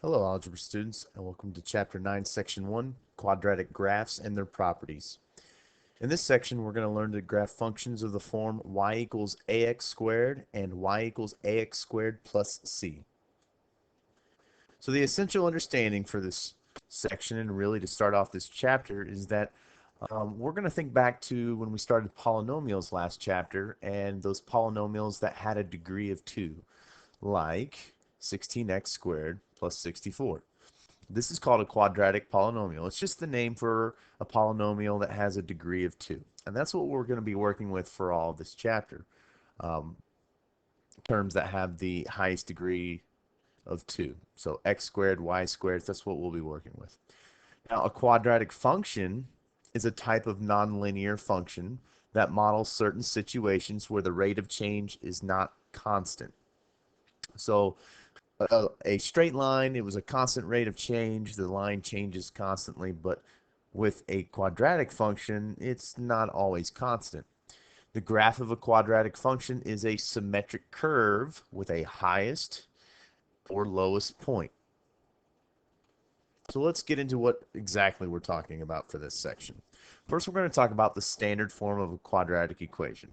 Hello, algebra students, and welcome to Chapter 9, Section 1, Quadratic Graphs and Their Properties. In this section, we're going to learn to graph functions of the form y equals ax squared and y equals ax squared plus c. So the essential understanding for this section, and really to start off this chapter, is that we're going to think back to when we started polynomials last chapter, and those polynomials that had a degree of 2, like 16x squared plus 64. This is called a quadratic polynomial. It's just the name for a polynomial that has a degree of 2. And that's what we're going to be working with for all of this chapter. Um, Terms that have the highest degree of 2. So x squared, y squared, that's what we'll be working with. Now, a quadratic function is a type of nonlinear function that models certain situations where the rate of change is not constant. So a straight line, it was a constant rate of change. The line changes constantly, but with a quadratic function, it's not always constant. The graph of a quadratic function is a symmetric curve with a highest or lowest point. So let's get into what exactly we're talking about for this section. First, we're going to talk about the standard form of a quadratic equation.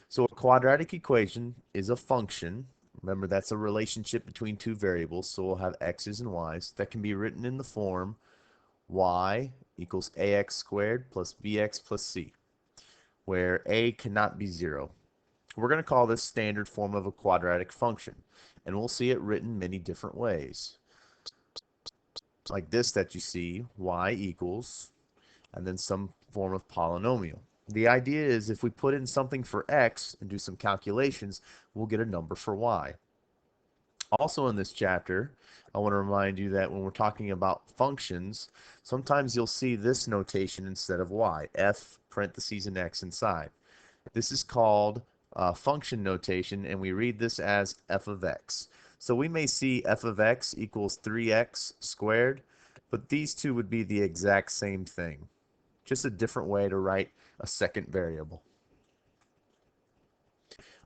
So a quadratic equation is a function. Remember, that's a relationship between two variables, so we'll have x's and y's that can be written in the form y equals ax squared plus bx plus c, where a cannot be 0. We're going to call this standard form of a quadratic function, and we'll see it written many different ways. Like this that you see, y equals, and then some form of polynomial. The idea is if we put in something for x and do some calculations, we'll get a number for y. Also in this chapter, I want to remind you that when we're talking about functions, sometimes you'll see this notation instead of y, f parentheses and x inside. This is called function notation, and we read this as f of x. So we may see f of x equals 3x squared, but these two would be the exact same thing. Just a different way to write a second variable.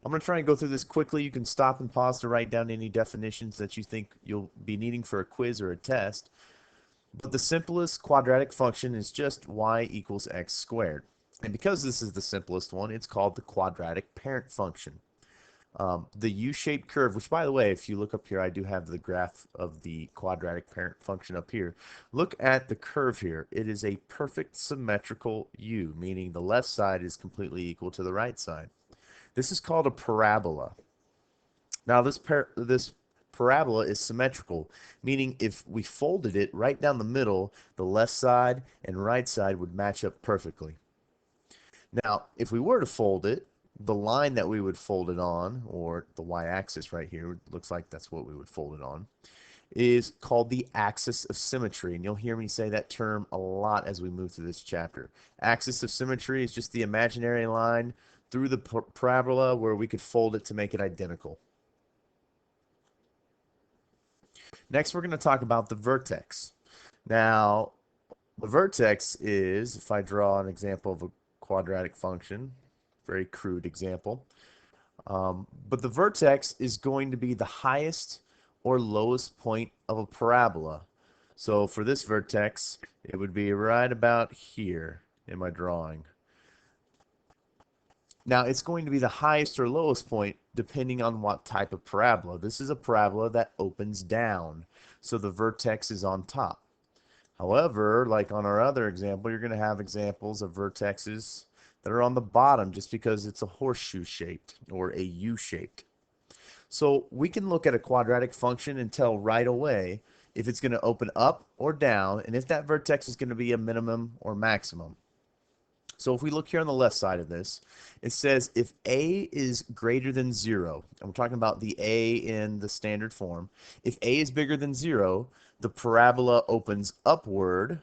I'm going to try and go through this quickly. You can stop and pause to write down any definitions that you think you'll be needing for a quiz or a test. But the simplest quadratic function is just y equals x squared. And because this is the simplest one, it's called the quadratic parent function. The U-shaped curve, which by the way, if you look up here, I do have the graph of the quadratic parent function up here. Look at the curve here. It is a perfect symmetrical U, meaning the left side is completely equal to the right side. This is called a parabola. Now this parabola is symmetrical, meaning if we folded it right down the middle, the left side and right side would match up perfectly. Now, if we were to fold it, the line that we would fold it on, or the y-axis right here, looks like that's what we would fold it on, is called the axis of symmetry. And you'll hear me say that term a lot as we move through this chapter. Axis of symmetry is just the imaginary line through the parabola where we could fold it to make it identical. Next, we're going to talk about the vertex. Now, the vertex is, if I draw an example of a quadratic function, very crude example, but the vertex is going to be the highest or lowest point of a parabola. So for this vertex, it would be right about here in my drawing. Now, it's going to be the highest or lowest point depending on what type of parabola. This is a parabola that opens down, so the vertex is on top. However, like on our other example, you're going to have examples of vertexes that are on the bottom just because it's a horseshoe shaped or a U shaped. So we can look at a quadratic function and tell right away if it's going to open up or down and if that vertex is going to be a minimum or maximum. So if we look here on the left side of this, it says if a is greater than 0, and we're talking about the a in the standard form, if a is bigger than 0, the parabola opens upward,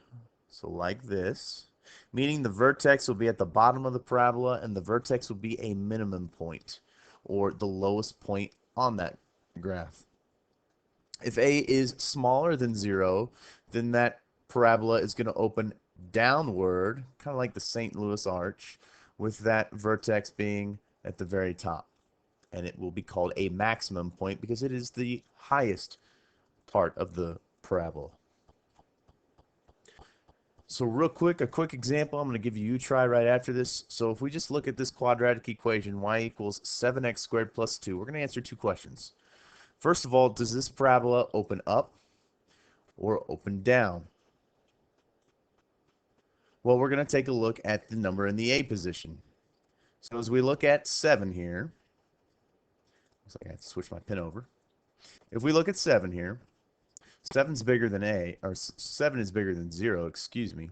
so like this, meaning the vertex will be at the bottom of the parabola and the vertex will be a minimum point, or the lowest point on that graph. If a is smaller than 0, then that parabola is going to open downward, kind of like the St. Louis Arch, with that vertex being at the very top. And it will be called a maximum point because it is the highest part of the parabola. So real quick, a quick example, I'm going to give you try right after this. So if we just look at this quadratic equation, y equals 7x squared plus 2, we're going to answer two questions. First of all, does this parabola open up or open down? Well, we're going to take a look at the number in the A position. So as we look at 7 here, looks like I have to switch my pen over. If we look at 7 here, 7 is bigger than A, or 7 is bigger than 0, excuse me.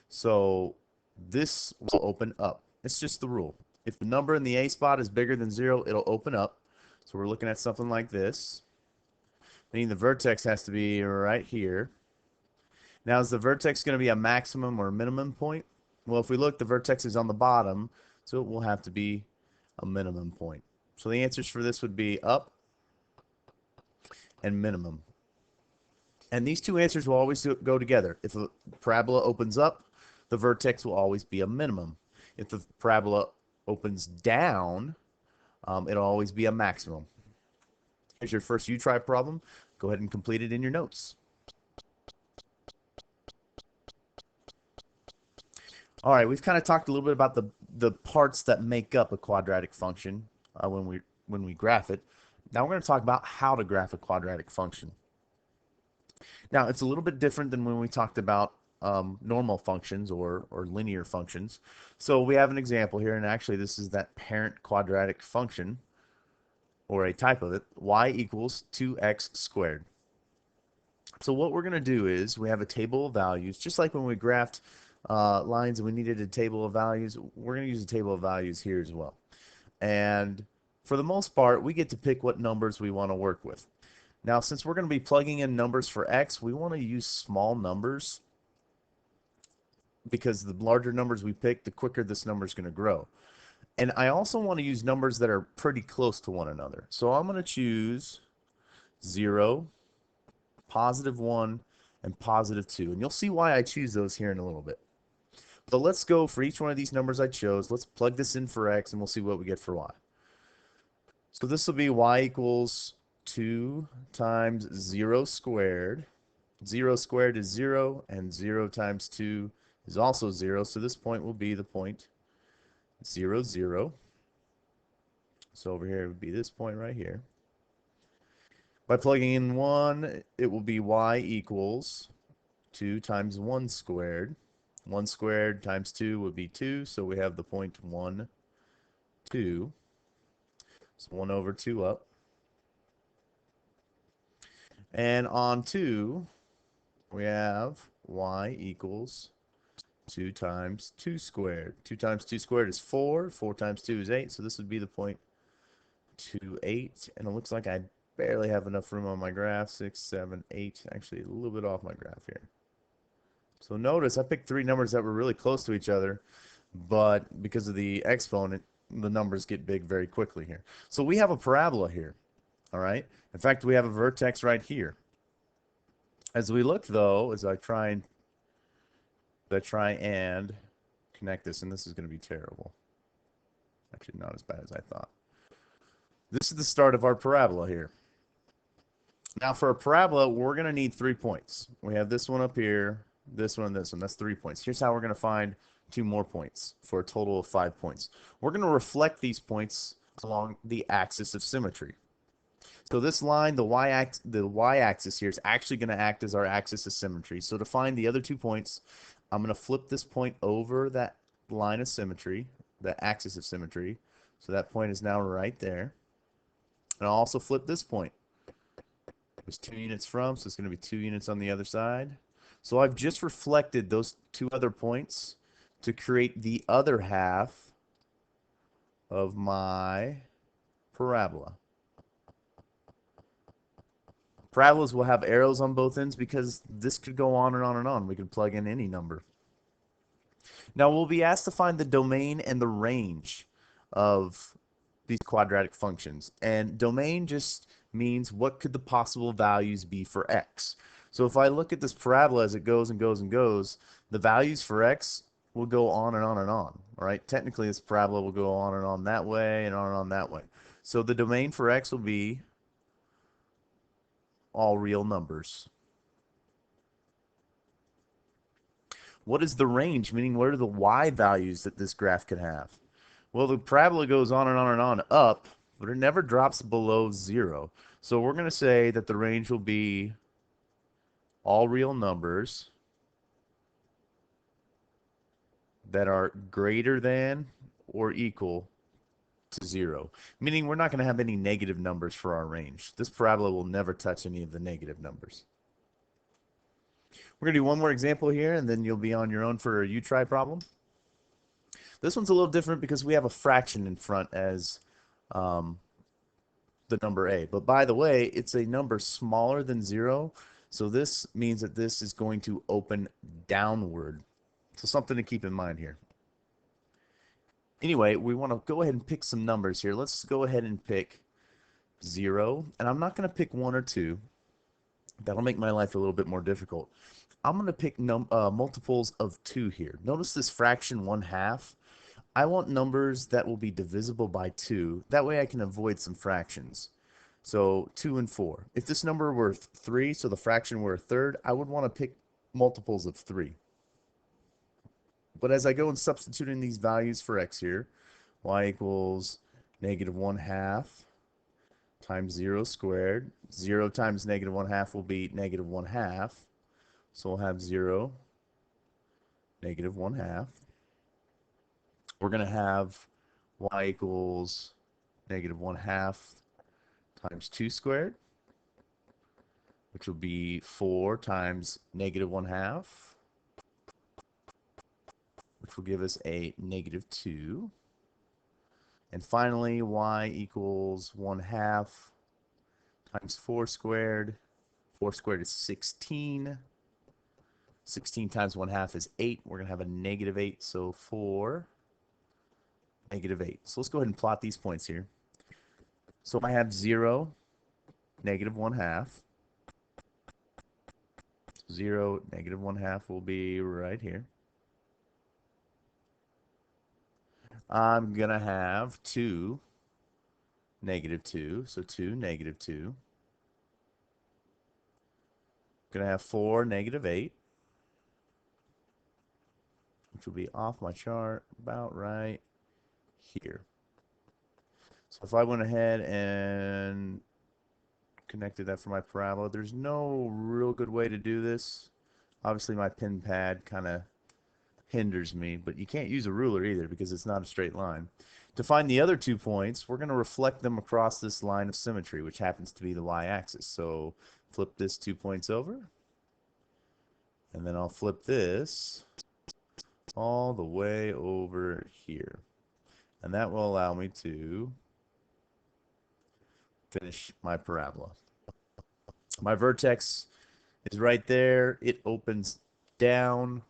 So this will open up. It's just the rule. If the number in the A spot is bigger than 0, it'll open up. So we're looking at something like this, meaning the vertex has to be right here. Now, is the vertex going to be a maximum or minimum point? Well, if we look, the vertex is on the bottom, so it will have to be a minimum point. So the answers for this would be up and minimum. And these two answers will always go together. If a parabola opens up, the vertex will always be a minimum. If the parabola opens down, it'll always be a maximum. Here's your first U-try problem. Go ahead and complete it in your notes. All right, we've kind of talked a little bit about the parts that make up a quadratic function when we graph it. Now we're going to talk about how to graph a quadratic function. Now it's a little bit different than when we talked about normal functions or linear functions. So we have an example here, and actually this is that parent quadratic function, or a type of it, y equals 2x squared. So what we're going to do is we have a table of values, just like when we graphed lines and we needed a table of values, we're going to use a table of values here as well. And for the most part, we get to pick what numbers we want to work with. Now, since we're going to be plugging in numbers for x, we want to use small numbers because the larger numbers we pick, the quicker this number is going to grow. And I also want to use numbers that are pretty close to one another. So I'm going to choose 0, +1, and +2. And you'll see why I choose those here in a little bit. So let's go for each one of these numbers I chose. Let's plug this in for x, and we'll see what we get for y. So this will be y equals 2 times 0 squared. 0 squared is 0, and 0 times 2 is also 0. So this point will be the point 0, 0. So over here it would be this point right here. By plugging in 1, it will be y equals 2 times 1 squared. 1 squared times 2 would be 2, so we have the point 1, 2. So 1 over 2 up. And on 2, we have y equals 2 times 2 squared. 2 times 2 squared is 4. 4 times 2 is 8, so this would be the point 2, 8. And it looks like I barely have enough room on my graph. 6, 7, 8. Actually, a little bit off my graph here. So notice I picked three numbers that were really close to each other, but because of the exponent, the numbers get big very quickly here. So we have a parabola here, all right? In fact, we have a vertex right here. As we look, though, as I try and connect this, and this is going to be terrible. Actually, not as bad as I thought. This is the start of our parabola here. Now, for a parabola, we're going to need 3 points. We have this one up here, this one, and this one. That's 3 points. Here's how we're going to find 2 more points for a total of 5 points. We're going to reflect these points along the axis of symmetry. So this line, the y-axis here, is actually going to act as our axis of symmetry. So to find the other 2 points, I'm going to flip this point over that line of symmetry, the axis of symmetry. So that point is now right there. And I'll also flip this point. There's 2 units from, so it's going to be 2 units on the other side. So I've just reflected those 2 other points to create the other half of my parabola. Parabolas will have arrows on both ends because this could go on and on and on. We could plug in any number. Now we'll be asked to find the domain and the range of these quadratic functions. And domain just means what could the possible values be for x. So if I look at this parabola as it goes and goes and goes, the values for x will go on and on and on. All right? Technically, this parabola will go on and on that way and on that way. So the domain for x will be all real numbers. What is the range? Meaning, what are the y values that this graph could have? Well, the parabola goes on and on and on up, but it never drops below 0. So we're going to say that the range will be all real numbers that are greater than or equal to 0. Meaning we're not going to have any negative numbers for our range. This parabola will never touch any of the negative numbers. We're going to do one more example here, and then you'll be on your own for a you-try problem. This one's a little different because we have a fraction in front as the number a. But by the way, it's a number smaller than 0, so this means that this is going to open downward. So something to keep in mind here. Anyway, we want to go ahead and pick some numbers here. Let's go ahead and pick 0, and I'm not going to pick 1 or 2. That'll make my life a little bit more difficult. I'm going to pick multiples of 2 here. Notice this fraction 1/2. I want numbers that will be divisible by 2. That way I can avoid some fractions. So 2 and 4. If this number were 3, so the fraction were a third, I would want to pick multiples of 3. But as I go and substitute in these values for x here, y equals negative 1/2 times 0 squared. 0 times negative 1/2 will be negative 1/2. So we'll have 0, negative 1/2. We're going to have y equals negative 1/2 times 2 squared, which will be 4 times negative 1/2, which will give us a negative 2. And finally, y equals 1/2 times 4 squared. 4 squared is 16. 16 times 1/2 is 8. We're going to have a negative 8, so 4, negative 8. So let's go ahead and plot these points here. So I have 0, negative 1/2. 0, negative 1/2 will be right here. I'm going to have 2, negative 2. So 2, negative 2. Going to have 4, negative 8. Which will be off my chart about right here. So if I went ahead and connected that for my parabola, there's no real good way to do this. Obviously my pen pad kind of hinders me, but you can't use a ruler either because it's not a straight line. To find the other 2 points, we're going to reflect them across this line of symmetry, which happens to be the y-axis. So flip this 2 points over, and then I'll flip this all the way over here. And that will allow me to finish my parabola. My vertex is right there. It opens down.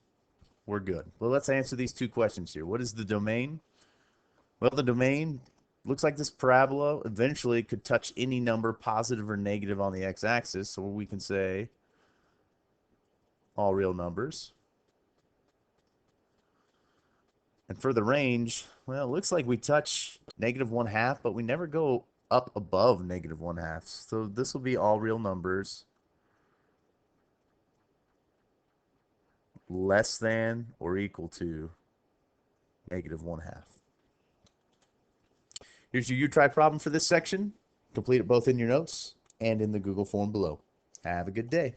We're good. Well, let's answer these 2 questions here. What is the domain? Well, the domain looks like this parabola eventually could touch any number, positive or negative, on the x-axis. So we can say all real numbers. And for the range, well, it looks like we touch negative 1/2, but we never go up above negative 1/2. So this will be all real numbers less than or equal to negative 1/2. Here's your you-try problem for this section. Complete it both in your notes and in the Google form below. Have a good day.